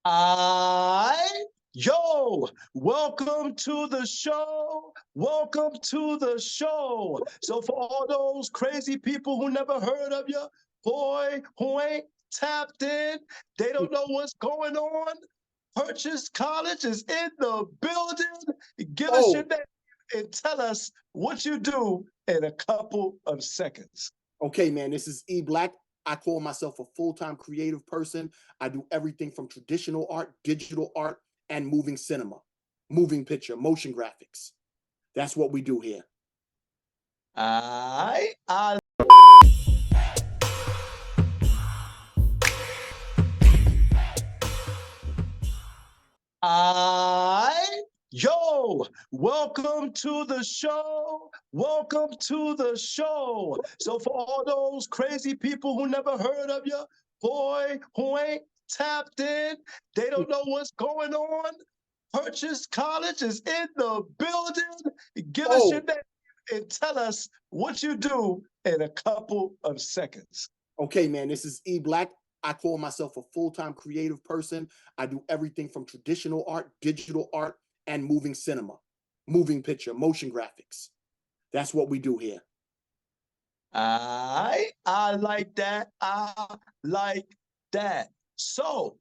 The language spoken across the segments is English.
I Yo, welcome to the show. Welcome to the show. So for all those crazy people who never heard of you, boy, who ain't tapped in, they don't know what's going on. Purchase College is in the building. Give us your Oh, name and tell us what you do in a couple of seconds. okay, man. This is E.Black. I call myself a full-time creative person. I do everything from traditional art, digital art, and moving cinema, moving picture, motion graphics. That's what we do here. I Yo, welcome to the show. Welcome to the show. So for all those crazy people who never heard of you, boy, who ain't tapped in, they don't know what's going on. Purchase College is in the building. Give us your Oh, name and tell us what you do in a couple of seconds. okay, man. This is E.Black. I call myself a full-time creative person. I do everything from traditional art, digital art, and moving cinema, moving picture, motion graphics. That's what we do here. I like that. I like that. So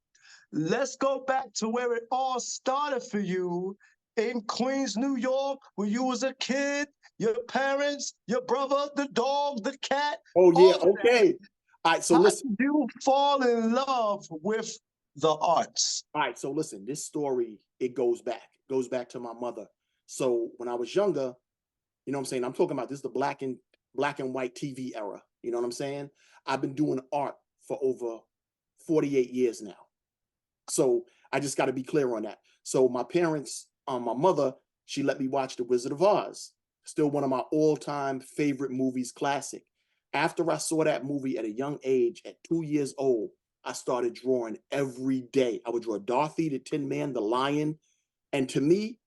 let's go back to where it all started for you in Queens, New York, when you was a kid, your parents, your brother, the dog, the cat, Oh, yeah. all of that. Okay. All right. So How listen. did you fall in love with the arts? All right, so listen, this story, it goes back to my mother. So when I was younger, you know what I'm saying? I'm talking about this is the black and white TV era. You know what I'm saying? I've been doing art for over 48 years now. So I just got to be clear on that. So my parents, my mother, she let me watch The Wizard of Oz. Still one of my all-time favorite movies, classic. After I saw that movie at a young age, at 2 years old, I started drawing every day. I would draw Dorothy, the Tin Man, the Lion. And to me,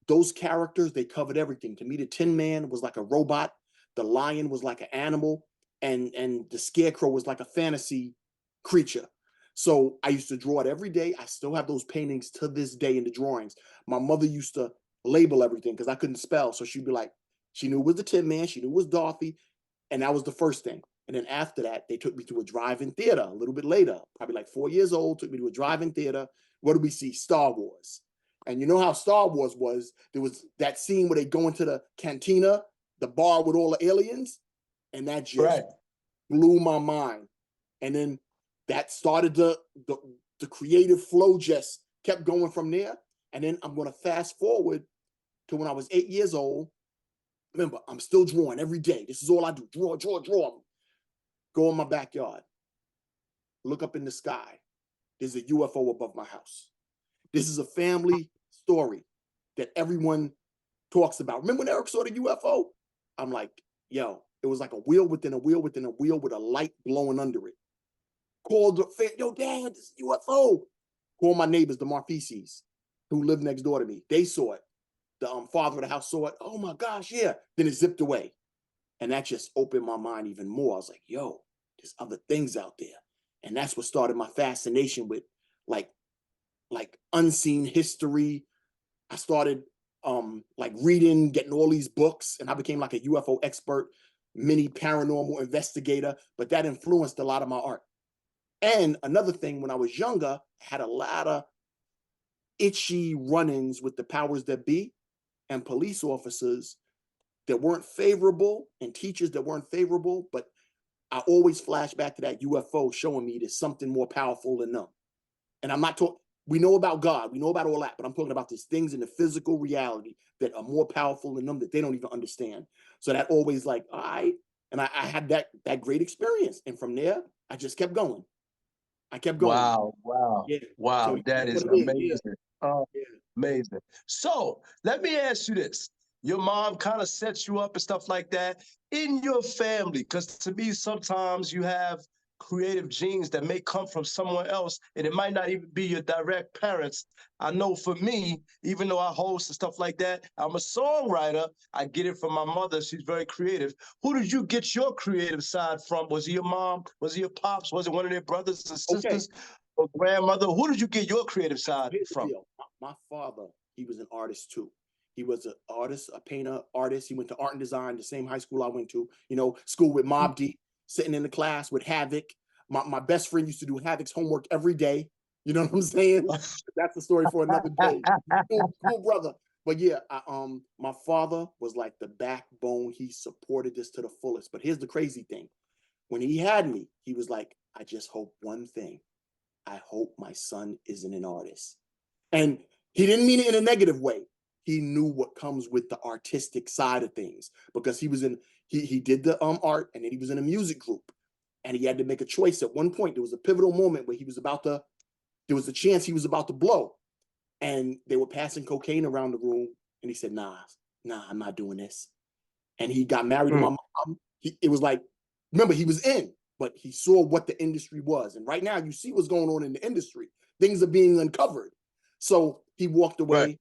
those characters, they covered everything. To me, the Tin Man was like a robot. The Lion was like an animal. And the Scarecrow was like a fantasy creature. So I used to draw it every day. I still have those paintings to this day in the drawings. My mother used to label everything because I couldn't spell. So she'd be like, she knew it was the Tin Man. She knew it was Dorothy. And that was the first thing. And then after that, they took me to a drive-in theater a little bit later, probably like 4 years old, took me to a drive-in theater. What did we see? Star Wars. And you know how Star Wars was? There was that scene where they go into the cantina, the bar with all the aliens, and that just blew my mind. And then that started the creative flow just kept going from there. And then I'm going to fast forward to when I was 8 years old. Remember, I'm still drawing every day. This is all I do. Draw, draw, draw. Go in my backyard. Look up in the sky. There's a UFO above my house. This is a family story that everyone talks about. Remember when Eric saw the UFO? I'm like, yo, it was like a wheel within a wheel within a wheel with a light blowing under it. Called the fan, yo, Dad, this is UFO. Called my neighbors, the Marfisis, who lived next door to me. They saw it. The father of the house saw it. Oh my gosh, yeah. Then it zipped away. And that just opened my mind even more. I was like, yo, there's other things out there. And that's what started my fascination with like unseen history. I started like reading, getting all these books, and I became like a UFO expert, mini paranormal investigator, but that influenced a lot of my art. And another thing, when I was younger, I had a lot of itchy run-ins with the powers that be and police officers that weren't favorable and teachers that weren't favorable, but I always flash back to that UFO showing me there's something more powerful than them. And I'm not talking, we know about God, we know about all that, but I'm talking about these things in the physical reality that are more powerful than them that they don't even understand. So that always like, all right. And I had that great experience. And from there, I just kept going. I kept going. Wow, wow, Yeah. wow, So that is what it is. amazing. Yeah. Amazing. So let me ask you this. Your mom kind of sets you up and stuff like that in your family, because to me, sometimes you have creative genes that may come from someone else, and it might not even be your direct parents. I know for me, even though I host and stuff like that, I'm a songwriter. I get it from my mother. She's very creative. Who did you get your creative side from? Was it your mom? Was it your pops? Was it one of their brothers and Okay. sisters? or grandmother? Who did you get your creative side Here's the from? deal. My father, he was an artist too. He was an artist, a painter, artist. He went to art and design, the same high school I went to, you know, school with Mob Deep, sitting in the class with Havoc. My best friend used to do Havoc's homework every day. You know what I'm saying? That's the story for another day. Cool brother. But yeah, my father was like the backbone. He supported this to the fullest. But here's the crazy thing. When he had me, he was like, I just hope one thing. I hope my son isn't an artist. And he didn't mean it in a negative way. He knew what comes with the artistic side of things because he was in, he did the art and then he was in a music group and he had to make a choice at one point. There was a pivotal moment where he was about to, there was a chance he was about to blow and they were passing cocaine around the room and he said, nah, I'm not doing this. And he got married to my mom. It was like, remember, he was in, but he saw what the industry was. And right now you see what's going on in the industry. Things are being uncovered. So he walked away,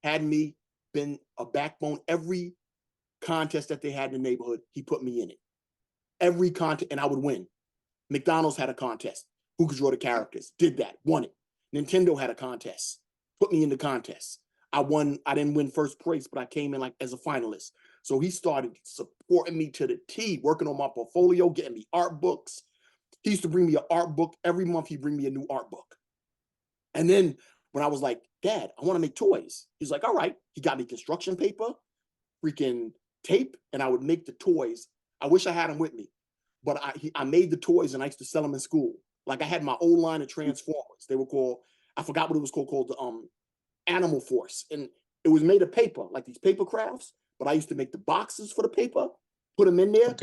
had me, been a backbone. Every contest that they had in the neighborhood, he put me in it. Every contest, and I would win. McDonald's had a contest. Who could draw the characters? Did that, won it. Nintendo had a contest, put me in the contest. I won, I didn't win first place, but I came in like as a finalist. So he started supporting me to the T, working on my portfolio, getting me art books. He used to bring me an art book. Every month he'd bring me a new art book. And then when I was like, Dad, I want to make toys. He's like, all right. He got me construction paper, freaking tape, and I would make the toys. I wish I had them with me, but I made the toys and I used to sell them in school. Like I had my old line of Transformers. They were called, I forgot what it was called the Animal Force. And it was made of paper, like these paper crafts, but I used to make the boxes for the paper, put them in there,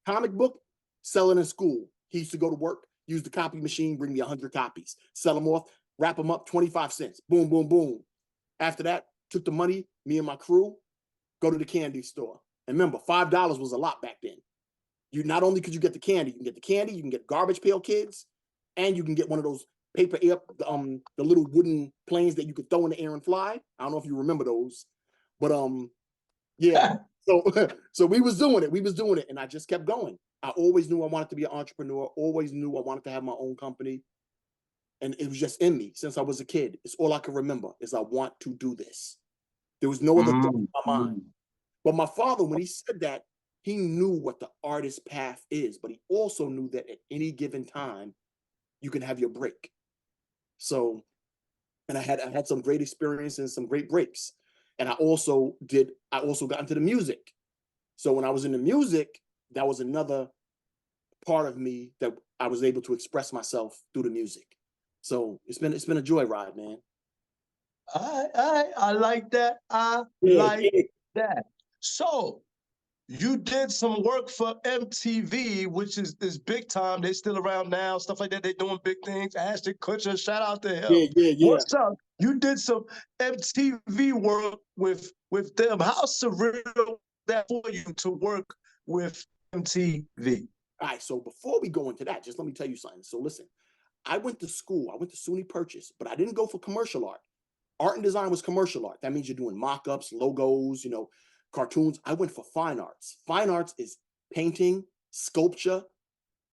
comic book, sell it in school. He used to go to work, use the copy machine, bring me 100 copies, sell them off, wrap them up, 25 cents, boom, boom, boom. After that, took the money, me and my crew, go to the candy store. And remember, $5 was a lot back then. You not only could you get the candy, you can get garbage pail kids, and you can get one of those paper air, the little wooden planes that you could throw in the air and fly. I don't know if you remember those, but yeah. So we was doing it, and I just kept going. I always knew I wanted to be an entrepreneur. Always knew I wanted to have my own company, and it was just in me since I was a kid. It's all I can remember is I want to do this. There was no other thought in my mind. But my father, when he said that, he knew what the artist path is, but he also knew that at any given time, you can have your break. So, and I had some great experience and some great breaks. And I also got into the music. So when I was in the music, that was another part of me that I was able to express myself through the music. So it's been a joyride, man. I like that. I like that. So you did some work for MTV, which is big time. They're still around now, stuff like that. They're doing big things. Ashton Kutcher, shout out to him. What's up? You did some MTV work with them. How surreal was that for you to work with MTV? All right, so before we go into that, just let me tell you something. So listen, I went to school. I went to SUNY Purchase, but I didn't go for commercial art. Art and design was commercial art. That means you're doing mock-ups, logos, you know, cartoons. I went for fine arts. Fine arts is painting, sculpture.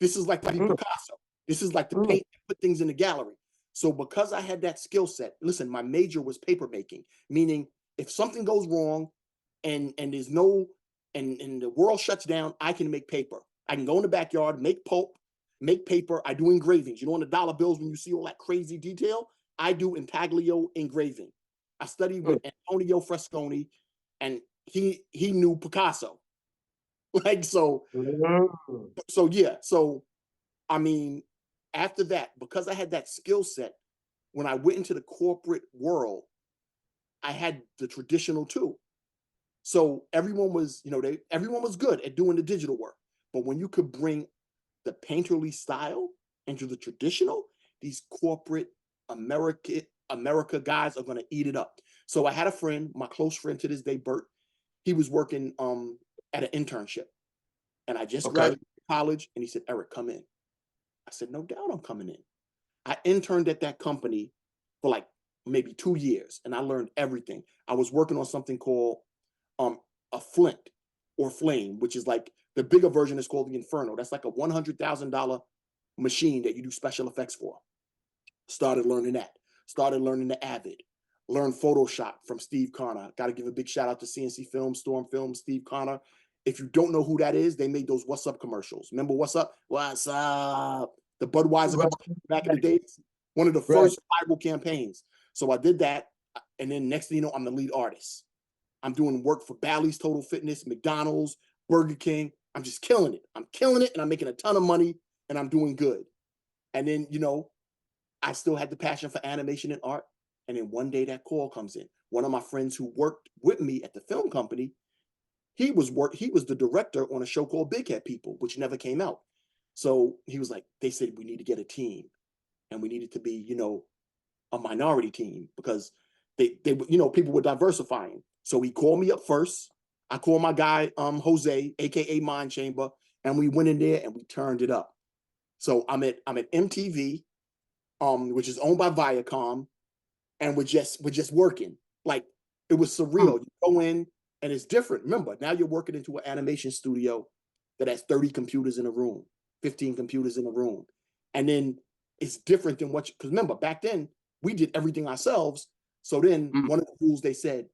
This is like the Picasso. This is like the paint, put things in the gallery. So because I had that skill set, listen, my major was paper making, meaning if something goes wrong and there's no, and the world shuts down, I can make paper. I can go in the backyard, make pulp, make paper. I do engravings. You know, on the dollar bills, when you see all that crazy detail, I do intaglio engraving. I studied with Antonio Fresconi, and he knew Picasso. Like, so yeah. So, I mean, after that, because I had that skill set, when I went into the corporate world, I had the traditional too. So everyone was, you know, everyone was good at doing the digital work. But when you could bring the painterly style into the traditional, these corporate America guys are going to eat it up. So I had a friend, my close friend to this day, Bert. He was working at an internship, and I just graduated college. And he said, "Eric, come in." I said, "No doubt, I'm coming in." I interned at that company for like maybe 2 years, and I learned everything. I was working on something called a flint or flame, which is like the bigger version is called the Inferno. That's like a $100,000 machine that you do special effects for. Started learning that. Started learning the Avid. Learned Photoshop from Steve Connor. Got to give a big shout out to CNC Film, Storm Film, Steve Connor. If you don't know who that is, they made those What's Up commercials. Remember What's Up? What's up? The Budweiser Right. commercial back in the days. One of the first viral campaigns. So I did that. And then next thing you know, I'm the lead artist. I'm doing work for Bally's Total Fitness, McDonald's, Burger King. I'm just killing it. I'm killing it and I'm making a ton of money and I'm doing good. And then, you know, I still had the passion for animation and art. And then one day that call comes in. One of my friends who worked with me at the film company, he was the director on a show called Big Head People, which never came out. So he was like, they said we need to get a team and we needed to be, you know, a minority team because they you know, people were diversifying. So he called me up first. I called my guy, Jose, AKA Mind Chamber, and we went in there and we turned it up. So I'm at MTV, which is owned by Viacom, and we're just working. Like, it was surreal. You go in and it's different. Remember, now you're working into an animation studio that has 30 computers in a room, 15 computers in a room. And then it's different than what, because remember, back then, we did everything ourselves. So then one of the rules they said,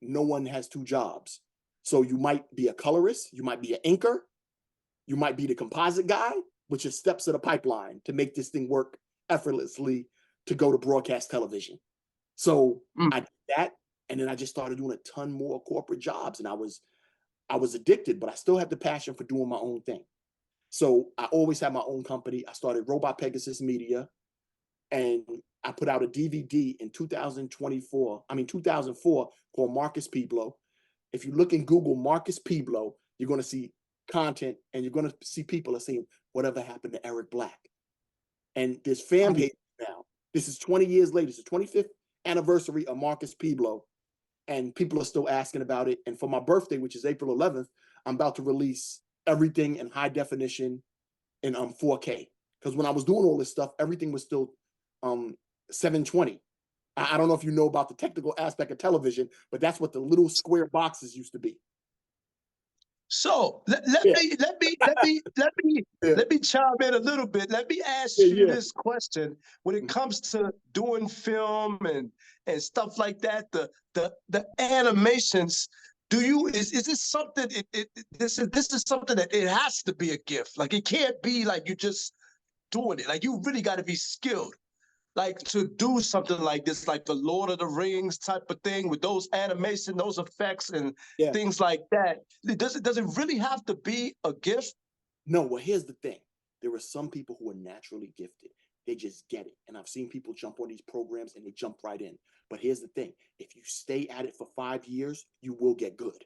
no one has two jobs. So you might be a colorist, you might be an inker, you might be the composite guy, which is steps of the pipeline to make this thing work effortlessly to go to broadcast television. So I did that, and then I just started doing a ton more corporate jobs, and I was addicted, but I still had the passion for doing my own thing. So I always had my own company. I started Robot Pegasus Media, and I put out a DVD in 2004 called Marcus Piblo. If you look in Google Marcus Piblo, you're going to see content and you're going to see people are saying, whatever happened to Eric Black? And there's fan page now. This is 20 years later. It's the 25th anniversary of Marcus Piblo. And people are still asking about it. And for my birthday, which is April 11th, I'm about to release everything in high definition in 4K. Because when I was doing all this stuff, everything was still 720. I don't know if you know about the technical aspect of television, but that's what the little square boxes used to be. So let me chime in a little bit. Let me ask you this question: when it comes to doing film and stuff like that, the animations, is this something? This is something that it has to be a gift. Like, it can't be like you just doing it. Like, you really got to be skilled, like, to do something like this, like the Lord of the Rings type of thing with those animation, those effects and things like that. Does it really have to be a gift? No, well, here's the thing. There are some people who are naturally gifted. They just get it. And I've seen people jump on these programs and they jump right in. But here's the thing. If you stay at it for 5 years, you will get good.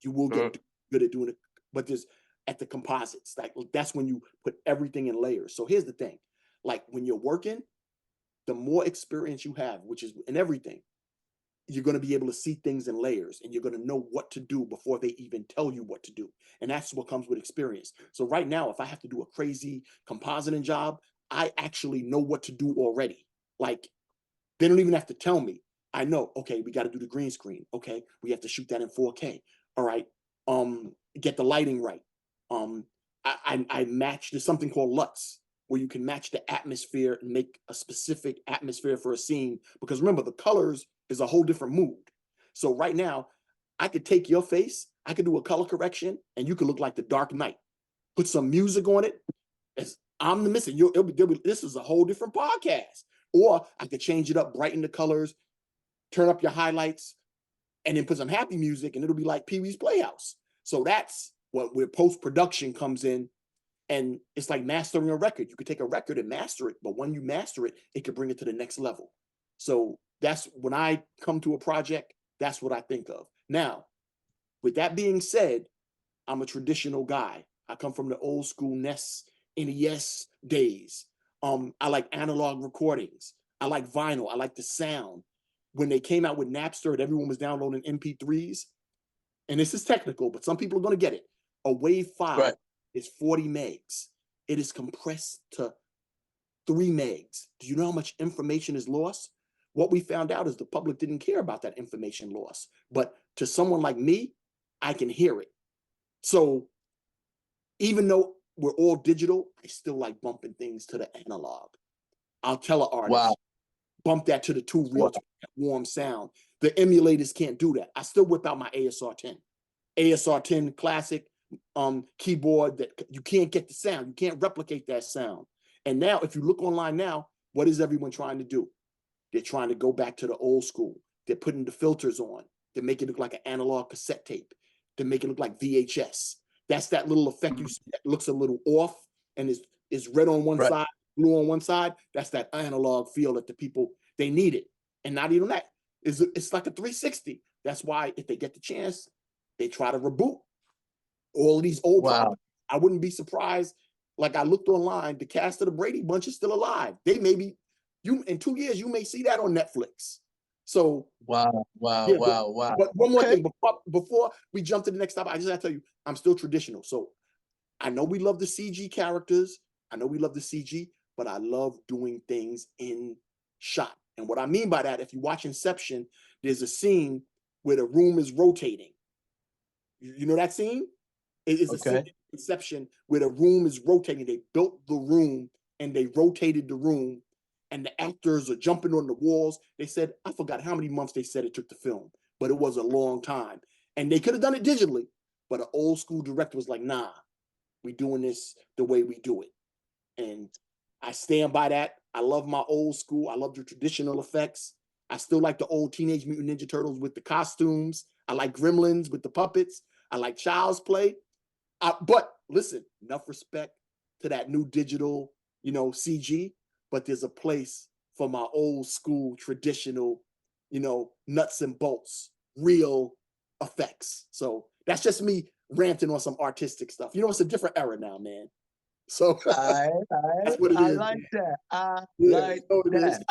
You will get good at doing it. But there's at the composites, like, that's when you put everything in layers. So here's the thing. Like, when you're working, the more experience you have, which is in everything, you're going to be able to see things in layers and you're going to know what to do before they even tell you what to do. And that's what comes with experience. So right now, if I have to do a crazy compositing job, I actually know what to do already. Like, they don't even have to tell me. I know, okay, we got to do the green screen. Okay, we have to shoot that in 4K. All right, get the lighting right. I match, there's something called LUTs, where you can match the atmosphere and make a specific atmosphere for a scene. Because remember, the colors is a whole different mood. So right now, I could take your face, I could do a color correction, and you could look like the Dark Knight. Put some music on it. As I'm the missing. This is a whole different podcast. Or I could change it up, brighten the colors, turn up your highlights, and then put some happy music, and it'll be like Pee-wee's Playhouse. So that's where post-production comes in. And it's like mastering a record. You could take a record and master it, but when you master it, it could bring it to the next level. So that's when I come to a project, that's what I think of. Now, with that being said, I'm a traditional guy. I come from the old school NES days. I like analog recordings. I like vinyl. I like the sound. When they came out with Napster and everyone was downloading MP3s, and this is technical, but some people are going to get it. A WAV file is 40 megs. It is compressed to 3 megs. Do you know how much information is lost? What we found out is the public didn't care about that information loss. But to someone like me, I can hear it. So even though we're all digital, I still like bumping things to the analog. I'll tell an artist, Wow. bump that to the 2 reel to get warm sound. The emulators can't do that. I still whip out my ASR-10. ASR-10 classic keyboard that you can't get the sound. You can't replicate that sound. And now, if you look online now, what is everyone trying to do? They're trying to go back to the old school. They're putting the filters on. They make it look like an analog cassette tape. They make it look like VHS. That's that little effect you see that looks a little off and is red on one side, blue on one side. That's that analog feel that the people, they need it. And not even that. It's like a 360. That's why if they get the chance, they try to reboot all of these old products. I wouldn't be surprised. Like I looked online, the cast of the Brady Bunch is still alive. They may be, in 2 years, you may see that on Netflix. So wow. But one more thing, before we jump to the next topic, I just gotta tell you, I'm still traditional. So I know we love the CG characters. I know we love the CG, but I love doing things in shot. And what I mean by that, if you watch Inception, there's a scene where the room is rotating. You know that scene? It's a scene in Inception where the room is rotating. They built the room and they rotated the room, and the actors are jumping on the walls. They said, I forgot how many months they said it took to film, but it was a long time. And they could have done it digitally, but an old school director was like, nah, we doing this the way we do it. And I stand by that. I love my old school. I love the traditional effects. I still like the old Teenage Mutant Ninja Turtles with the costumes. I like Gremlins with the puppets. I like Child's Play. But listen, enough respect to that new digital, CG, but there's a place for my old school, traditional, nuts and bolts, real effects. So that's just me ranting on some artistic stuff. It's a different era now, man. So that's what it is. I like that. I like that.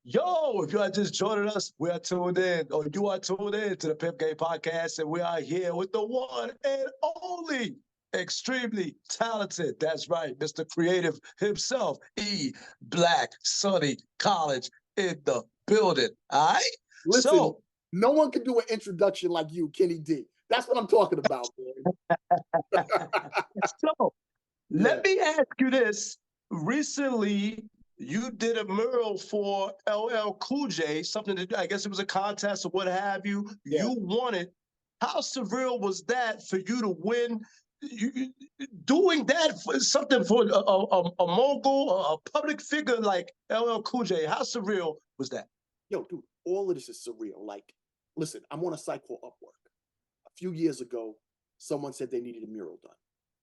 Yo, if you are just joining us, we are tuned in, or you are tuned in to the Pimp Game Podcast, and we are here with the one and only extremely talented, that's right, Mr. Creative himself, E.Black Sunny College in the building, all right? Listen, so, no one can do an introduction like you, Kenny D. That's what I'm talking about, man. Let me ask you this. Recently, you did a mural for LL Cool J, something that I guess it was a contest or what have you. Yeah. You won it. How surreal was that for you to win? Doing that for something for a mogul, a public figure like LL Cool J, how surreal was that? Yo, dude, all of this is surreal. Like, listen, I'm on a site called Upwork. A few years ago, someone said they needed a mural done.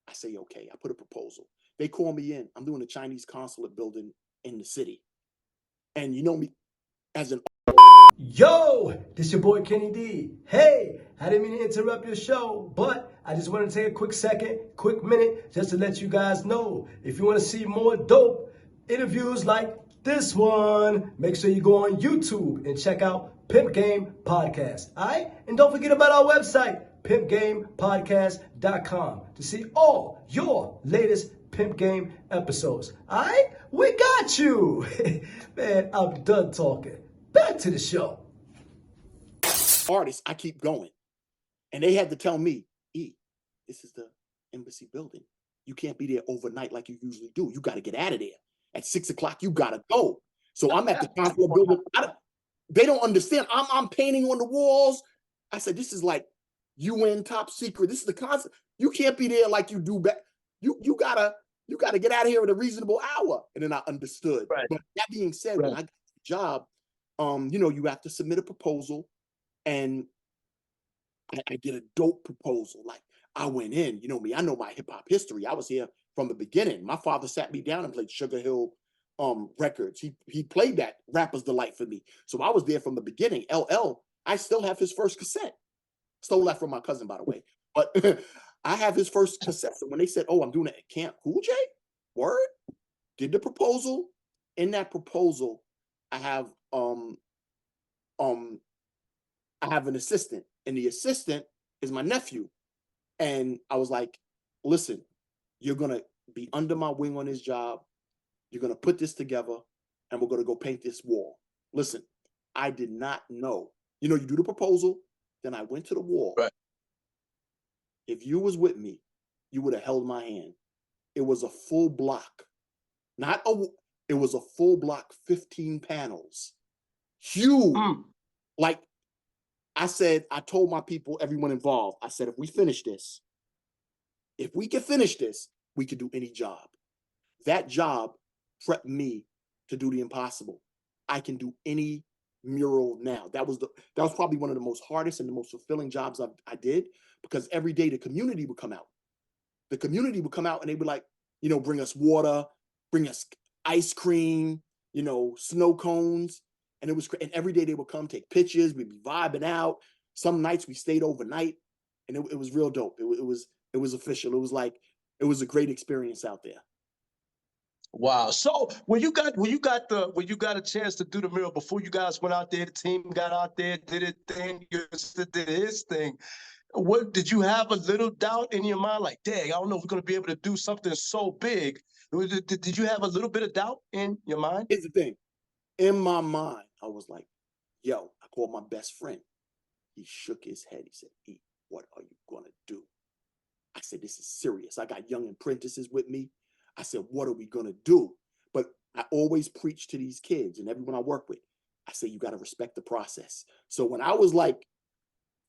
I say, okay, I put a proposal. They call me in. I'm doing a Chinese consulate building in the city. And you know me as an... Yo, this your boy Kenny D. Hey, I didn't mean to interrupt your show, but I just want to take a quick minute, just to let you guys know, if you want to see more dope interviews like this one, make sure you go on YouTube and check out Pimp Game Podcast, all right? And don't forget about our website, pimpgamepodcast.com, to see all your latest Pimp Game episodes. All right? We got you. Man, I'm done talking. Back to the show. Artists, I keep going. And they had to tell me, E, this is the embassy building. You can't be there overnight like you usually do. You got to get out of there. At 6 o'clock, you got to go. So I'm at the consulate building. They don't understand. I'm painting on the walls. I said, this is like UN top secret. This is the concept. You can't be there like you do back. You gotta get out of here at a reasonable hour. And then I understood. Right. But that being said, when I got the job, you have to submit a proposal, and I did a dope proposal. Like I went in, you know me, I know my hip hop history. I was here from the beginning. My father sat me down and played Sugar Hill records. He played that Rapper's Delight for me. So I was there from the beginning. LL, I still have his first cassette. Stole that from my cousin, by the way. But I have his first cassette. So when they said, oh, I'm doing it at Camp Cool J, word, did the proposal. In that proposal, I have an assistant, and the assistant is my nephew. And I was like, listen, you're gonna be under my wing on this job. You're gonna put this together, and we're gonna go paint this wall. Listen, I did not know. You do the proposal, then I went to the wall. Right. If you was with me, you would have held my hand. It was a full block. It was a full block, 15 panels, huge. Like I said, I told my people, everyone involved, I said, if we can finish this, we could do any job. That job prepped me to do the impossible. I can do any mural now. That was probably one of the most hardest and the most fulfilling jobs I did, because every day the community would come out. The community would come out and they would like, bring us water, bring us ice cream, snow cones. And and every day they would come take pictures. We'd be vibing out. Some nights we stayed overnight, and it was real dope. It was official. It was a great experience out there. Wow. So when you got a chance to do the mural, before you guys went out there, the team got out there, did it thing, your sister did his thing. What did you have a little doubt in your mind, like, dang, I don't know if we're gonna be able to do something so big? Did you have a little bit of doubt in your mind? Here's the thing. In my mind, I was like, yo, I called my best friend. He shook his head. He said, E, what are you gonna do? I said, this is serious. I got young apprentices with me. I said, what are we gonna do? But I always preach to these kids and everyone I work with. I say, you gotta respect the process. So when I was like,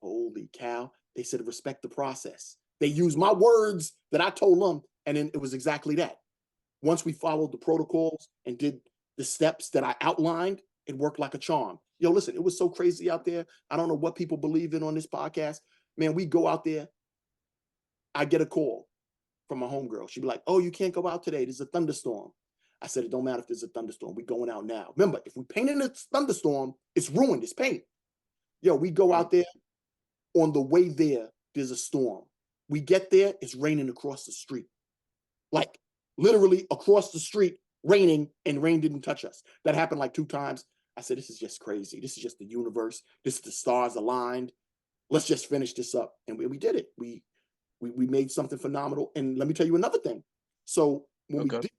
holy cow, they said, respect the process. They used my words that I told them, and then it was exactly that. Once we followed the protocols and did the steps that I outlined, it worked like a charm. Yo, listen, it was so crazy out there. I don't know what people believe in on this podcast. Man, we go out there. I get a call from my homegirl. She'd be like, oh, you can't go out today. There's a thunderstorm. I said, it don't matter if there's a thunderstorm. We're going out now. Remember, if we paint in a thunderstorm, it's ruined. It's paint. Yo, we go out there. On the way there, there's a storm. We get there, it's raining across the street. Like literally across the street, raining, and rain didn't touch us. That happened like 2 times. I said, this is just crazy. This is just the universe. This is the stars aligned. Let's just finish this up. And we did it. We made something phenomenal. And let me tell you another thing. So when we did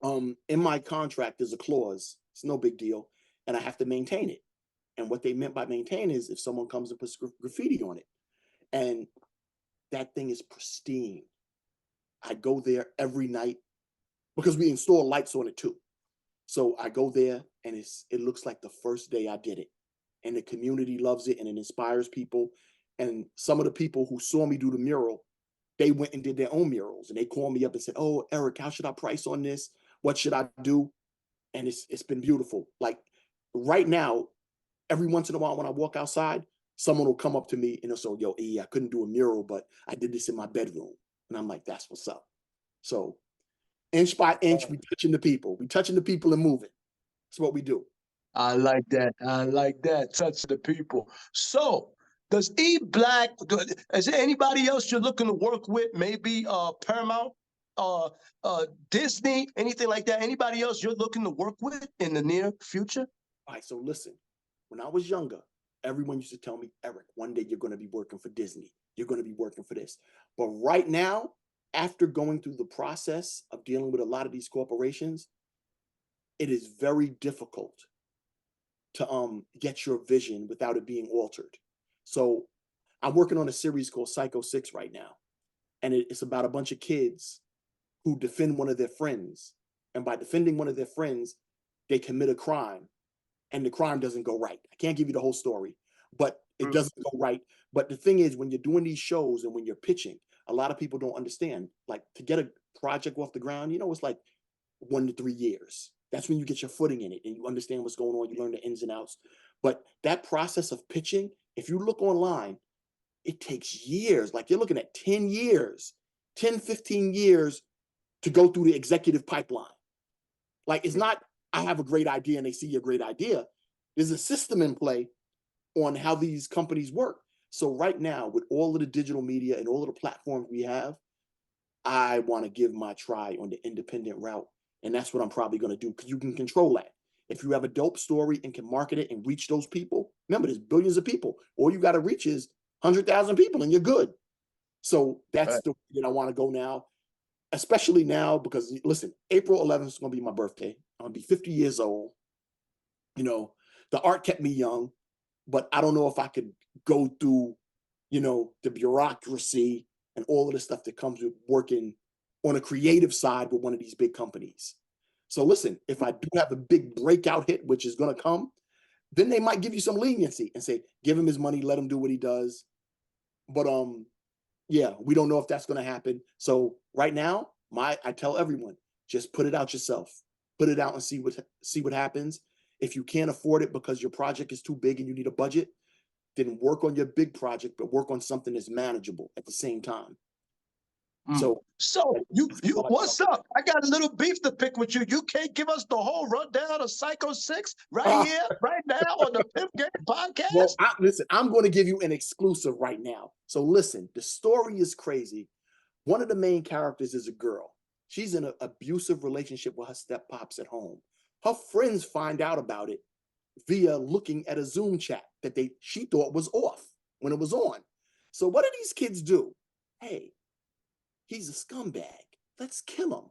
that, in my contract, there's a clause. It's no big deal. And I have to maintain it. And what they meant by maintain is if someone comes and puts graffiti on it. And that thing is pristine. I go there every night because we install lights on it too. So I go there and it looks like the first day I did it. And the community loves it and it inspires people. And some of the people who saw me do the mural, they went and did their own murals. And they called me up and said, oh, Eric, how should I price on this? What should I do? And it's been beautiful. Like right now, every once in a while when I walk outside, someone will come up to me and they'll say, yo, E, I couldn't do a mural, but I did this in my bedroom. And I'm like, that's what's up. So inch by inch, we touching the people. We touching the people and moving. That's what we do. I like that. I like that. Touch the people. So does E.Black, is there anybody else you're looking to work with? Maybe Paramount, Disney, anything like that? Anybody else you're looking to work with in the near future? All right, so listen, when I was younger, everyone used to tell me, Eric, one day you're going to be working for Disney. You're going to be working for this. But right now, after going through the process of dealing with a lot of these corporations, it is very difficult to get your vision without it being altered. So I'm working on a series called Psycho 6 right now. And it's about a bunch of kids who defend one of their friends. And by defending one of their friends, they commit a crime. And the crime doesn't go right. I can't give you the whole story, but it doesn't go right. But the thing is, when you're doing these shows and when you're pitching, a lot of people don't understand, like to get a project off the ground, it's like 1 to 3 years. That's when you get your footing in it and you understand what's going on. You learn the ins and outs. But that process of pitching, if you look online, it takes years. Like you're looking at 10 years, 10, 15 years to go through the executive pipeline. Like it's not, I have a great idea and they see a great idea. There's a system in play on how these companies work. So right now, with all of the digital media and all of the platforms we have, I want to give my try on the independent route. And that's what I'm probably going to do because you can control that. If you have a dope story and can market it and reach those people, remember, there's billions of people. All you got to reach is 100,000 people and you're good. So that's the way that I want to go now, especially now because, listen, April 11th is going to be my birthday. I'm going to be 50 years old. The art kept me young, but I don't know if I could go through, the bureaucracy and all of the stuff that comes with working on a creative side with one of these big companies. So listen, if I do have a big breakout hit, which is going to come, then they might give you some leniency and say, give him his money, let him do what he does. But yeah, we don't know if that's going to happen. So right now, I tell everyone, just put it out yourself. Put it out and see what happens. If you can't afford it because your project is too big and you need a budget, then work on your big project, but work on something that's manageable at the same time. So you what's up? I got a little beef to pick with you. You can't give us the whole rundown of Psycho 6 right here, right now on the Pimp Game podcast? Well, listen, I'm going to give you an exclusive right now. So listen, the story is crazy. One of the main characters is a girl. She's in an abusive relationship with her step-pops at home. Her friends find out about it via looking at a Zoom chat that she thought was off when it was on. So what do these kids do? Hey, he's a scumbag. Let's kill him.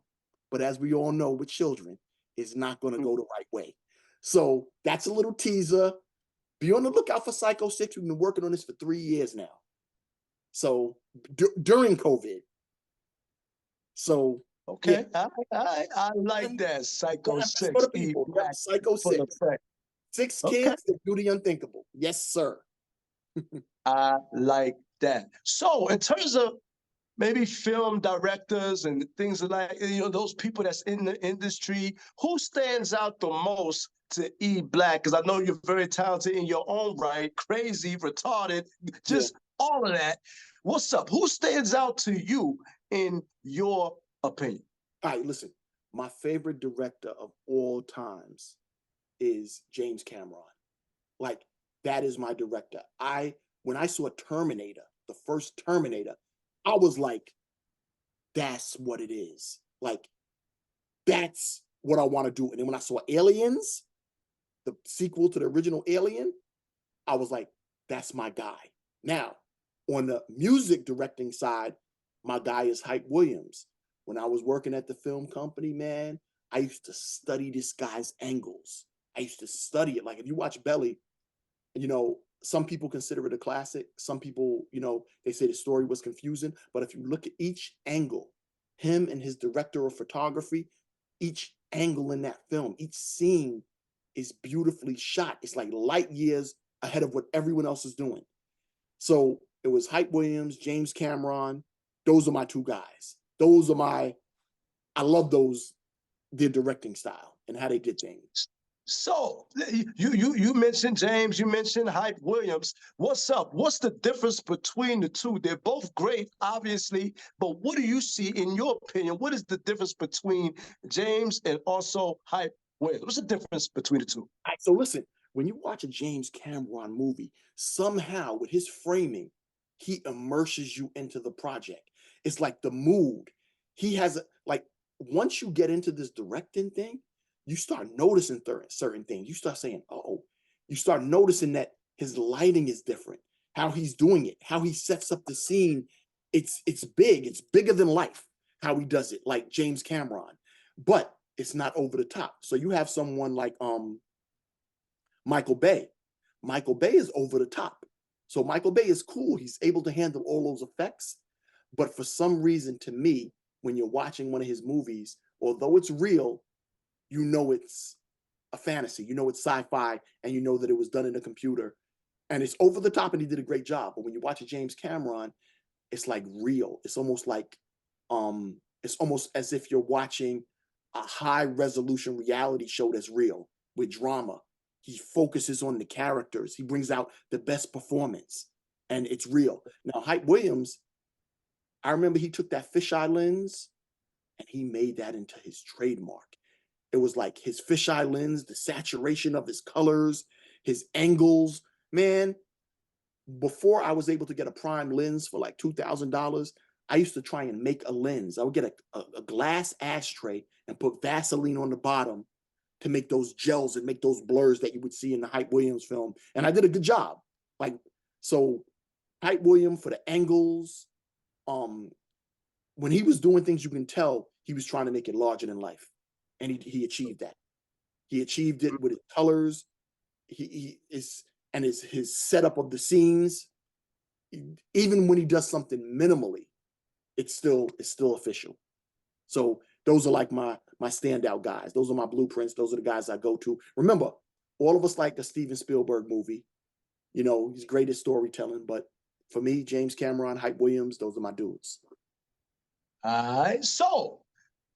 But as we all know with children, it's not going to go the right way. So that's a little teaser. Be on the lookout for Psycho 6. We've been working on this for 3 years now. So during COVID. So okay, yeah. I like that. Psycho 6. For the people. Psycho 6. 6 kids that do the unthinkable. Yes, sir. I like that. So in terms of maybe film directors and things like, those people that's in the industry, who stands out the most to E.Black? Because I know you're very talented in your own right, crazy, retarded, just all of that. What's up? Who stands out to you in your opinion? All right, listen, my favorite director of all times is James Cameron. Like, that is my director. When I saw Terminator, the first Terminator, I was like, that's what it is. Like, that's what I want to do. And then when I saw Aliens, the sequel to the original Alien, I was like, that's my guy. Now, on the music directing side, my guy is Hype Williams. When I was working at the film company, man, I used to study this guy's angles. I used to study it. Like, if you watch Bally, some people consider it a classic. Some people, they say the story was confusing. But if you look at each angle, him and his director of photography, each angle in that film, each scene is beautifully shot. It's like light years ahead of what everyone else is doing. So it was Hype Williams, James Cameron. Those are my two guys. I love their directing style and how they did things. So you mentioned James, you mentioned Hype Williams. What's up? What's the difference between the two? They're both great, obviously, but what do you see in your opinion? What is the difference between James and also Hype Williams? What's the difference between the two? All right, so listen, when you watch a James Cameron movie, somehow with his framing, he immerses you into the project. It's like the mood. He has once you get into this directing thing, you start noticing certain things. You start saying, oh, you start noticing that his lighting is different, how he's doing it, how he sets up the scene. It's big. It's bigger than life, how he does it, like James Cameron. But it's not over the top. So you have someone like Michael Bay. Michael Bay is over the top. So Michael Bay is cool. He's able to handle all those effects. But for some reason, to me, when you're watching one of his movies, although it's real, it's a fantasy, it's sci-fi, and you know that it was done in a computer, and it's over the top, and he did a great job. But when you watch a James Cameron, it's like real. It's almost like, it's almost as if you're watching a high resolution reality show that's real with drama. He focuses on the characters. He brings out the best performance, and it's real. Now, Hype Williams, I remember he took that fisheye lens and he made that into his trademark. It was like his fisheye lens, the saturation of his colors, his angles. Man, before I was able to get a prime lens for like $2,000, I used to try and make a lens. I would get a glass ashtray and put Vaseline on the bottom to make those gels and make those blurs that you would see in the Hype Williams film. And I did a good job. So Hype Williams for the angles, when he was doing things, you can tell he was trying to make it larger than life. And he achieved that. He achieved it with his colors. His setup of the scenes. Even when he does something minimally, it's still official. So those are like my my standout guys. Those are my blueprints. Those are the guys I go to. Remember, all of us like the Steven Spielberg movie. You know, he's great at storytelling, but for me, James Cameron, Hype Williams, those are my dudes. All right, so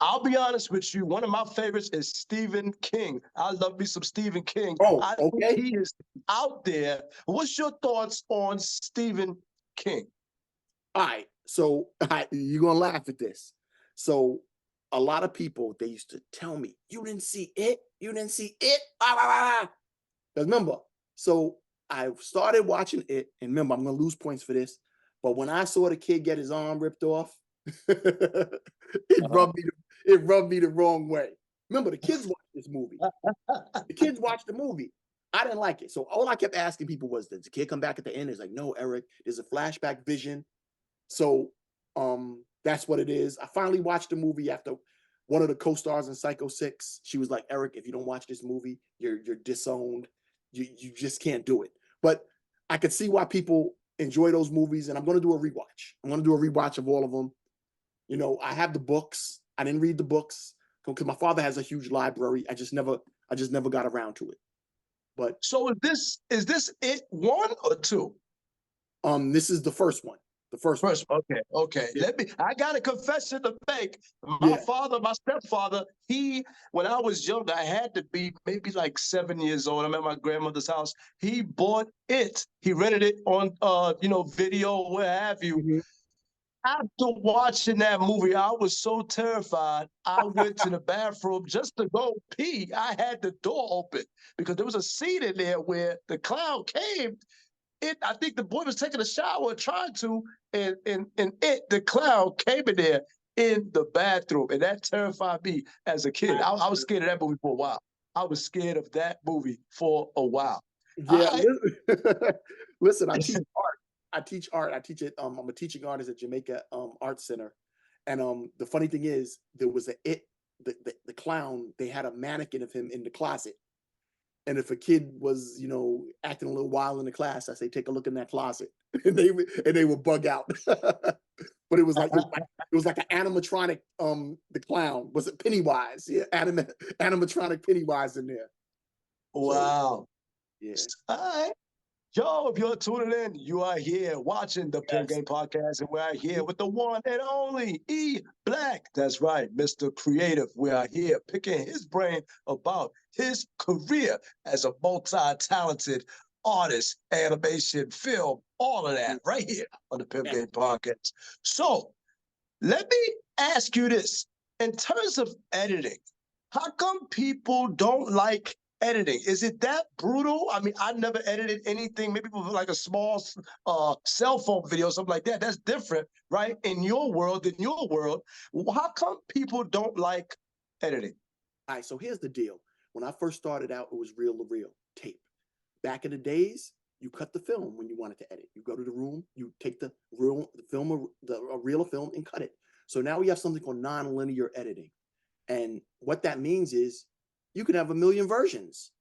I'll be honest with you. One of my favorites is Stephen King. I love me some Stephen King. Oh, I okay. think he is out there. What's your thoughts on Stephen King? All right, so you're gonna laugh at this. So a lot of people, they used to tell me, you didn't see it? You didn't see it? Remember, so I started watching it, and remember, I'm gonna lose points for this, but when I saw the kid get his arm ripped off, it rubbed me the wrong way. Remember, the kids watched this movie. The kids watched the movie. I didn't like it. So all I kept asking people was, does the kid come back at the end? It's like, no, Eric, there's a flashback vision. So that's what it is. I finally watched the movie after one of the co-stars in Psycho 6. She was like, Eric, if you don't watch this movie, you're disowned. You just can't do it. But I could see why people enjoy those movies, and I'm going to do a rewatch. I'm going to do a rewatch of all of them. You know, I have the books. I didn't read the books because my father has a huge library. I just never got around to it. But so is this it 1 or 2? This is the first one. The first one. Okay. Yeah. I got a confession to make. My stepfather, when I was young, I had to be maybe like 7 years old. I'm at my grandmother's house. He bought it. He rented it on, video, what have you. Mm-hmm. After watching that movie, I was so terrified. I went to the bathroom just to go pee. I had the door open because there was a scene in there where the clown came. I think the boy was taking a shower, trying to, and the clown came in there in the bathroom, and that terrified me as a kid. I was scared of that movie for a while. I was scared of that movie for a while. Yeah, listen, I teach art. I teach art. I teach it. I'm a teaching artist at Jamaica Art Center, and the funny thing is, there was the clown. They had a mannequin of him in the closet. And if a kid was, acting a little wild in the class, I say, take a look in that closet, and they would bug out. But it was like an animatronic. The clown, was it Pennywise? Yeah, animatronic Pennywise in there. Wow. So, yeah. All right. Yo, if you're tuning in, you are here watching the Pimp Game Podcast, and we're here with the one and only E.Black. That's right, Mr. Creative. We are here picking his brain about his career as a multi-talented artist, animation, film, all of that right here on the Pimp Game Podcast. So let me ask you this. In terms of editing, how come people don't like editing? Is it that brutal? I mean, I never edited anything, maybe with like a small cell phone video, something like that. That's different, right? In your world, how come people don't like editing? All right, so here's the deal. When I first started out, it was reel-to-reel tape. Back in the days, you cut the film when you wanted to edit. You go to the room, you take the reel of film and cut it. So now we have something called non-linear editing. And what that means is you can have a million versions.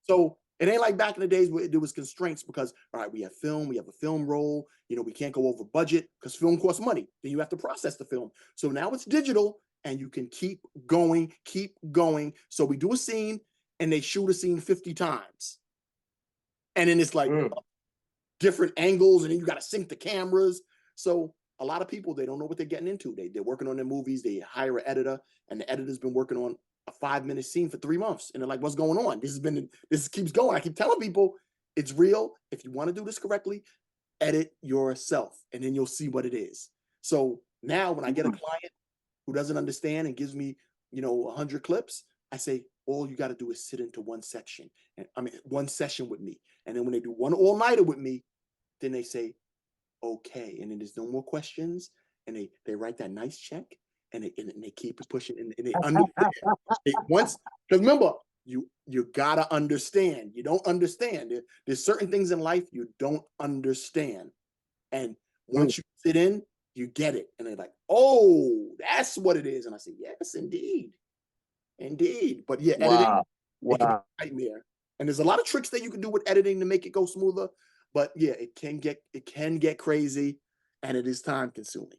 So it ain't like back in the days where there was constraints because, all right, we have a film roll, we can't go over budget because film costs money. Then you have to process the film. So now it's digital and you can keep going. So we do a scene and they shoot a scene 50 times. And then it's like different angles, and then you got to sync the cameras. So a lot of people, they don't know what they're getting into. They're working on their movies. They hire an editor, and the editor's been working on a 5-minute scene for 3 months. And they're like, what's going on? This keeps going. I keep telling people it's real. If you want to do this correctly, edit yourself, and then you'll see what it is. So now when I get a client who doesn't understand and gives me, 100 clips, I say, all you got to do is sit into one session with me. And then when they do one all-nighter with me, then they say, okay. And then there's no more questions. And they write that nice check, and they keep it pushing, and they understand. Because remember, you gotta understand. You don't understand. There's certain things in life you don't understand. And once you sit in, you get it. And they're like, oh, that's what it is. And I say, yes, indeed. But yeah, editing, it can be a nightmare. And there's a lot of tricks that you can do with editing to make it go smoother. But yeah, it can get crazy, and it is time consuming.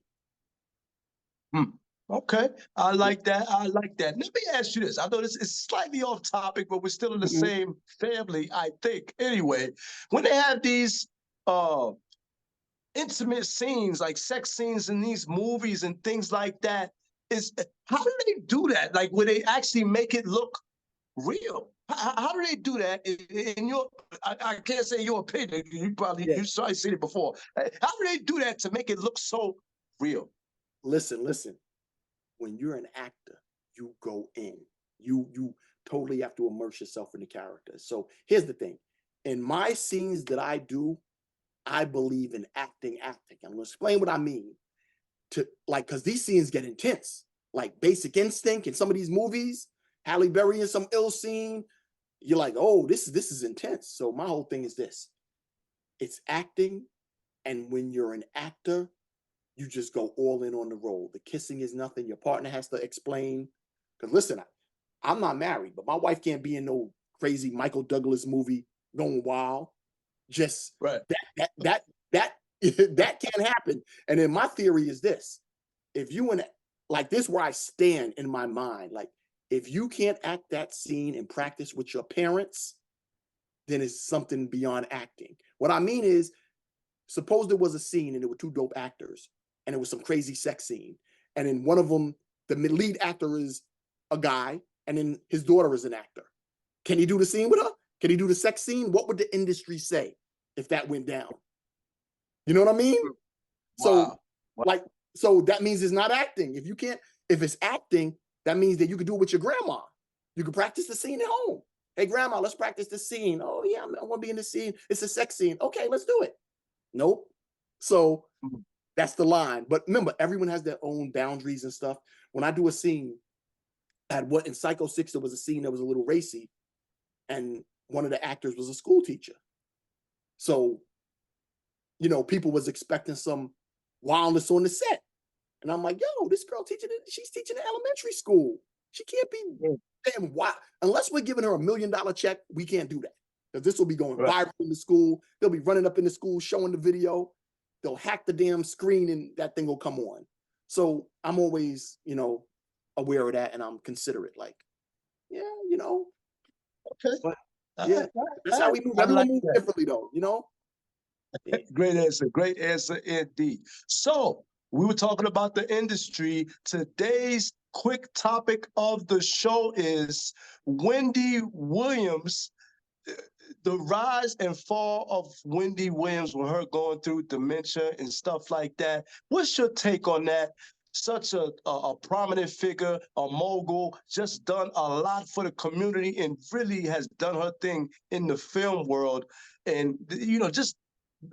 Okay, I like that. I like that. Let me ask you this. I know this is slightly off topic, but we're still in the Mhm. same family, I think. Anyway, when they have these uh intimate scenes, like sex scenes in these movies and things like that, is how do they do that? Like, where they actually make it look real? How do they do that? In your, I can't say your opinion. You probably Yeah. you probably seen it before. How do they do that to make it look so real? Listen. When you're an actor, you go in. You totally have to immerse yourself in the character. So here's the thing. In my scenes that I do, I believe in acting. I'm gonna explain what I mean. To like, because these scenes get intense. Like Basic Instinct in some of these movies, Halle Berry in some ill scene. You're like, oh, this is intense. So my whole thing is this: it's acting, and when you're an actor, you just go all in on the role. The kissing is nothing. Your partner has to explain. Because listen, I'm not married, but my wife can't be in no crazy Michael Douglas movie going wild. Just Right. that that can't happen. And then my theory is this: if you and like this, where I stand in my mind, like if you can't act that scene and practice with your parents, then it's something beyond acting. What I mean is, suppose there was a scene and there were two dope actors and it was some crazy sex scene. And then one of them, the lead actor is a guy and then his daughter is an actor. Can he do the scene with her? Can he do the sex scene? What would the industry say if that went down? You know what I mean? So, Wow. like, so that means it's not acting. If you can't, if it's acting, that means that you could do it with your grandma. You could practice the scene at home. Hey, grandma, let's practice the scene. Oh, yeah, I want to be in the scene. It's a sex scene. Okay, let's do it. Nope. So that's the line. But remember, everyone has their own boundaries and stuff. When I do a scene, at what in Psycho 6, there was a scene that was a little racy, and one of the actors was a school teacher. So, you know, people was expecting some wildness on the set. And I'm like, yo, this girl she's teaching in elementary school. She can't be damn wild. Unless we're giving her $1 million check, we can't do that. Because this will be going viral in the school. They'll be running up in the school, showing the video. They'll hack the damn screen and that thing will come on. So I'm always, you know, aware of that and I'm considerate. Like, yeah, you know. Okay. But yeah, that's how we move. I Everyone like moves that. differently though, you know? Yeah. Great answer. Great answer indeed. So we were talking about the industry. Today's quick topic of the show is Wendy Williams, the rise and fall of Wendy Williams with her going through dementia and stuff like that. What's your take on that? Such a prominent figure, a mogul, just done a lot for the community and really has done her thing in the film world. And, you know, just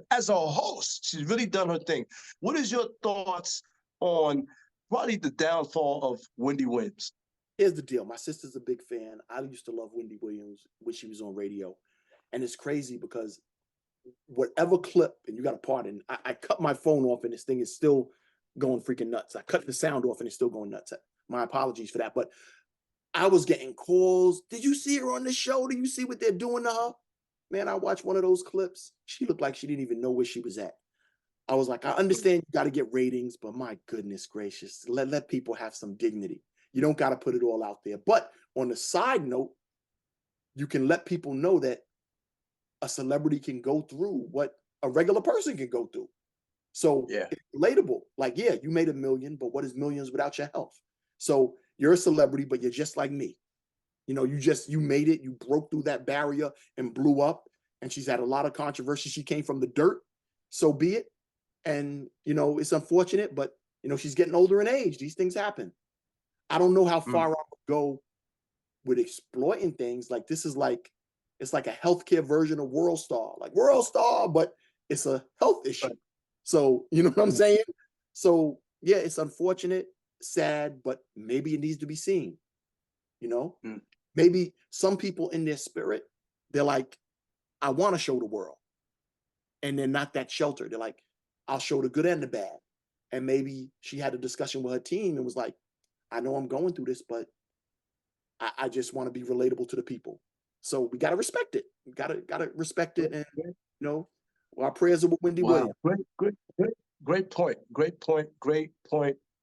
as a host, she's really done her thing. What is your thoughts on probably the downfall of Wendy Williams? Here's the deal. My sister's a big fan. I used to love Wendy Williams when she was on radio. And it's crazy because whatever clip, and you got to pardon, I cut my phone off and this thing is still going freaking nuts. I cut the sound off and it's still going nuts. My apologies for that. But I was getting calls. Did you see her on the show? Do you see what they're doing to her? Man, I watched one of those clips. She looked like she didn't even know where she was at. I was like, I understand you got to get ratings, but my goodness gracious, let people have some dignity. You don't got to put it all out there. But on the side note, you can let people know that a celebrity can go through what a regular person can go through. So it's relatable. Like, yeah, you made $1 million, but what is millions without your health? So you're a celebrity, but you're just like me. You know, you made it, you broke through that barrier and blew up. And she's had a lot of controversy. She came from the dirt, so be it. And, you know, it's unfortunate, but, you know, she's getting older in age. These things happen. I don't know how far I would go with exploiting things. Like, this is like, it's like a healthcare version of World Star, like World Star, but it's a health issue. So, you know what I'm saying? So, yeah, it's unfortunate, sad, but maybe it needs to be seen. You know, maybe some people in their spirit, they're like, I want to show the world. And they're not that sheltered. They're like, I'll show the good and the bad. And maybe she had a discussion with her team and was like, I know I'm going through this, but I just want to be relatable to the people. So we got to respect it. We got to respect it. And, you know, our prayers are with Wendy Williams. Great point. Great point.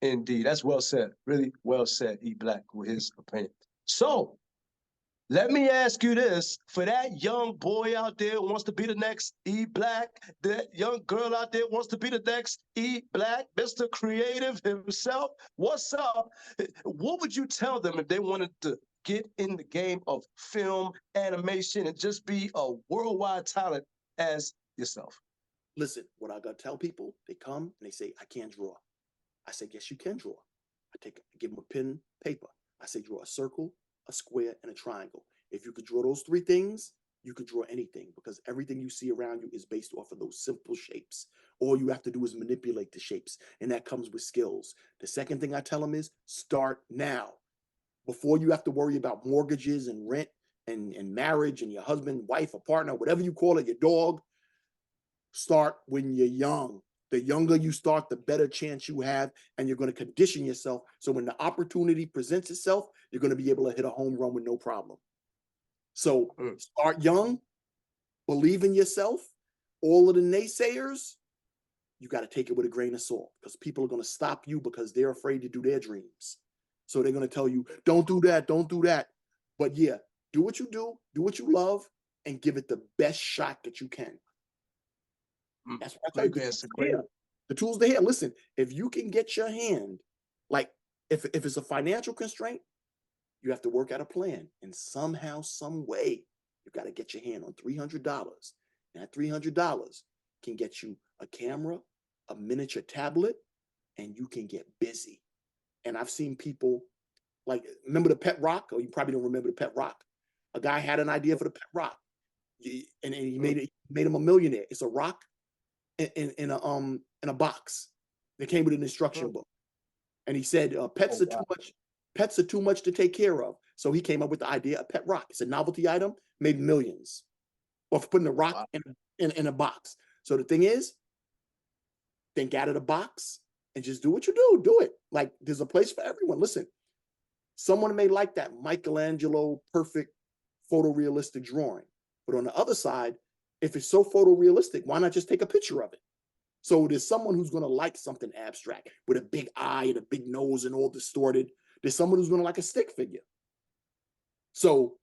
Indeed. That's well said. Really well said, E.Black, with his opinion. So let me ask you this. For that young boy out there who wants to be the next E.Black, that young girl out there wants to be the next E.Black, Mr. Creative himself, what's up? What would you tell them if they wanted to get in the game of film, animation, and just be a worldwide talent as yourself? Listen, what I gotta tell people, they come and they say, I can't draw. I say, yes, you can draw. I give them a pen, paper. I say, draw a circle, a square, and a triangle. If you could draw those three things, you could draw anything, because everything you see around you is based off of those simple shapes. All you have to do is manipulate the shapes, and that comes with skills. The second thing I tell them is start now. Before you have to worry about mortgages and rent and marriage and your husband, wife, or partner, whatever you call it, your dog, start when you're young. The younger you start, the better chance you have, and you're going to condition yourself. So when the opportunity presents itself, you're going to be able to hit a home run with no problem. So start young, believe in yourself. All of the naysayers, you got to take it with a grain of salt, because people are going to stop you because they're afraid to do their dreams. So they're going to tell you, don't do that, don't do that. But yeah, do what you do what you love, and give it the best shot that you can. That's what I tell you. The tools they have. Listen, if you can get your hand, like if it's a financial constraint, you have to work out a plan. And somehow, some way, you got to get your hand on $300. And that $300 can get you a camera, a miniature tablet, and you can get busy. And I've seen people, like, remember the pet rock? Or you probably don't remember the pet rock. A guy had an idea for the pet rock, and he made him a millionaire. It's a rock in a box that came with an instruction book, and he said pets are too much to take care of. So he came up with the idea of pet rock. It's a novelty item, made millions off putting a rock in a box. So the thing is, think out of the box and just do what you do it. Like, there's a place for everyone. Listen, someone may like that Michelangelo perfect photorealistic drawing, but on the other side, if it's so photorealistic, why not just take a picture of it? So there's someone who's going to like something abstract with a big eye and a big nose and all distorted. There's someone who's going to like a stick figure. So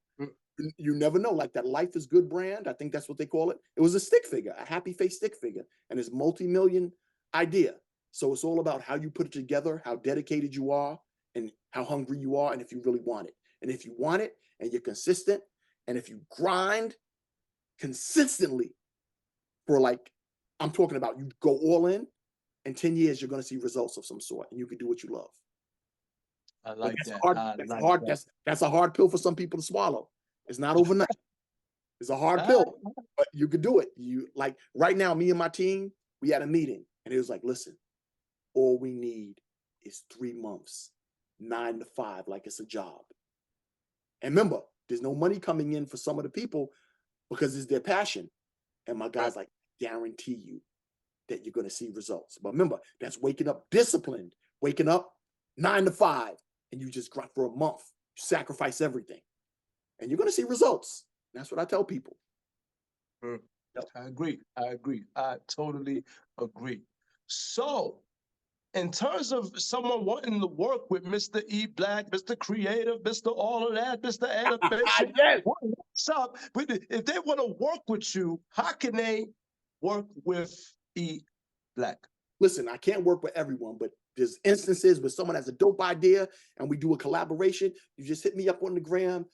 you never know. Like that Life is Good brand, I think that's what they call it. It was a stick figure, a happy face stick figure, and it's multi-million idea. So it's all about how you put it together, how dedicated you are, and how hungry you are, and if you really want it. And if you want it and you're consistent, and if you grind consistently for, like, I'm talking about, you go all in 10 years, you're going to see results of some sort, and you can do what you love. I like that. That's a hard pill for some people to swallow. It's not overnight. It's a hard pill, but you could do it. You, like, right now, me and my team, we had a meeting, and it was like, listen, all we need is 3 months, 9 to 5, like it's a job. And remember, there's no money coming in for some of the people because it's their passion. And my guy's like, guarantee you that you're going to see results. But remember, that's waking up disciplined, waking up 9 to 5, and you just grind for a month. You sacrifice everything, and you're going to see results. That's what I tell people. I agree. I totally agree. So, in terms of someone wanting to work with Mr. E.Black, Mr. Creative, Mr. All of that, Mr. Animation, Yes. What's up? If they want to work with you, how can they work with E.Black? Listen, I can't work with everyone, but there's instances where someone has a dope idea and we do a collaboration. You just hit me up on the gram.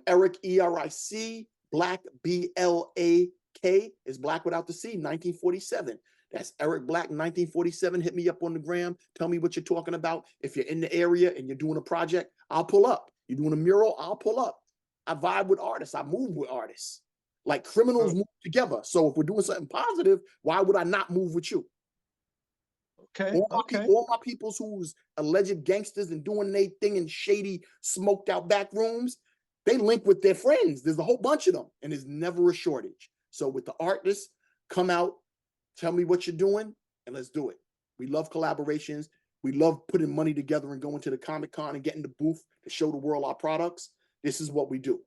Eric, E-R-I-C, Black, B-L-A-K, is Black without the C, 1947. That's Eric Black, 1947. Hit me up on the gram. Tell me what you're talking about. If you're in the area and you're doing a project, I'll pull up. You're doing a mural, I'll pull up. I vibe with artists. I move with artists. Like criminals move together. So if we're doing something positive, why would I not move with you? Okay. All my peoples who's alleged gangsters and doing their thing in shady, smoked out back rooms, they link with their friends. There's a whole bunch of them, and there's never a shortage. So with the artists, come out, tell me what you're doing, and let's do it. We love collaborations. We love putting money together and going to the Comic-Con and getting the booth to show the world our products. This is what we do.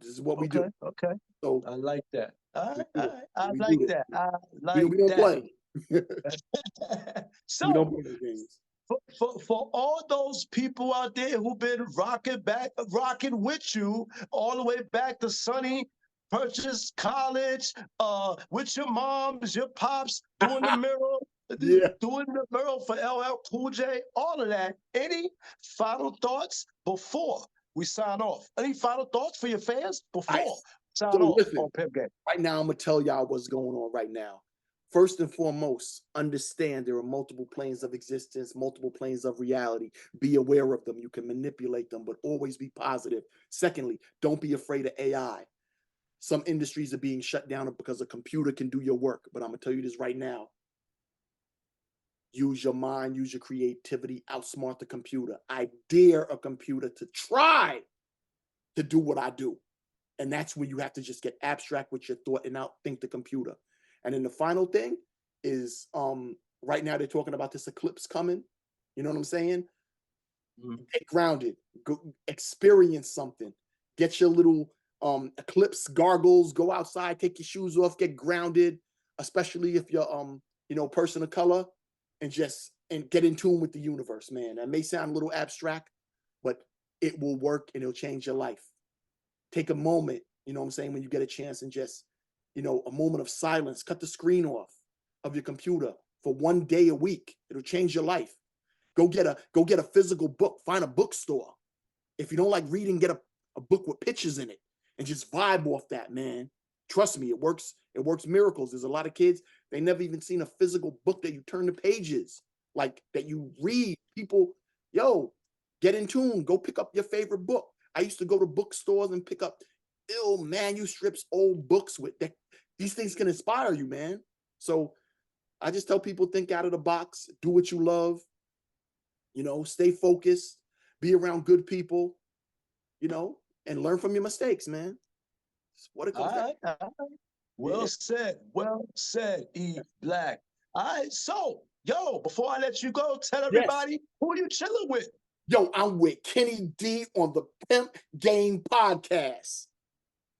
This is what we do. Okay. So I like that. I we like do that. I like we don't that. play. So, we don't play those games. for all those people out there who've been rocking with you all the way back to SUNY Purchase College, with your moms, your pops, doing the mural, Yeah. doing the mural for LL Cool J, all of that. Any final thoughts before we sign off? Any final thoughts for your fans before we sign So off listen, on Pimp Game? right now, I'm gonna tell y'all what's going on right now. First and foremost, understand there are multiple planes of existence, multiple planes of reality. Be aware of them. You can manipulate them, but always be positive. Secondly, don't be afraid of AI. Some industries are being shut down because a computer can do your work. But I'm gonna tell you this right now. Use your mind, use your creativity, outsmart the computer. I dare a computer to try to do what I do. And that's where you have to just get abstract with your thought and outthink the computer. And then the final thing is, right now they're talking about this eclipse coming. You know what I'm saying? Get grounded, go experience something. Get your little eclipse gargles, go outside, take your shoes off, get grounded, especially if you're person of color, and get in tune with the universe, man. That may sound a little abstract, but it will work and it'll change your life. Take a moment, you know what I'm saying, when you get a chance, and just, a moment of silence. Cut the screen off of your computer for one day a week. It'll change your life. Go get a physical book. Find a bookstore. If you don't like reading, get a book with pictures in it and just vibe off that, man. Trust me, it works. It works miracles. There's a lot of kids, they never even seen a physical book that you turn the pages, like that you read. People, get in tune. Go pick up your favorite book. I used to go to bookstores and pick up ill manuscripts, old books with that. These things can inspire you, man. So I just tell people, think out of the box, do what you love, stay focused, be around good people, and learn from your mistakes, man. That's what it comes down to. All right. Well said, E.Black. All right, so, before I let you go, tell everybody who are you chilling with? I'm with Kenny D on the Pimp Game podcast.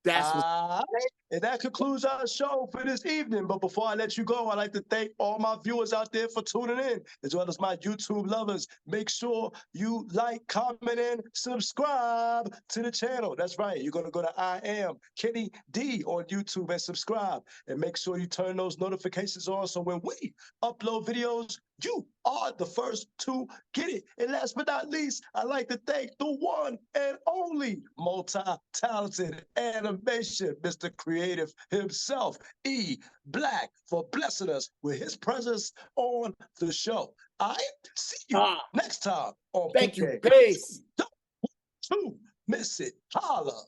That's what. And that concludes our show for this evening. But before I let you go, I'd like to thank all my viewers out there for tuning in, as well as my YouTube lovers. Make sure you like, comment, and subscribe to the channel. That's right. You're going to go to I Am Kenny D on YouTube and subscribe. And make sure you turn those notifications on so when we upload videos, you are the first to get it. And last but not least, I'd like to thank the one and only multi-talented animation, Mr. Creative himself, E.Black, for blessing us with his presence on the show. I see you next time on Thank you. PK. Peace. Don't miss it. Holla.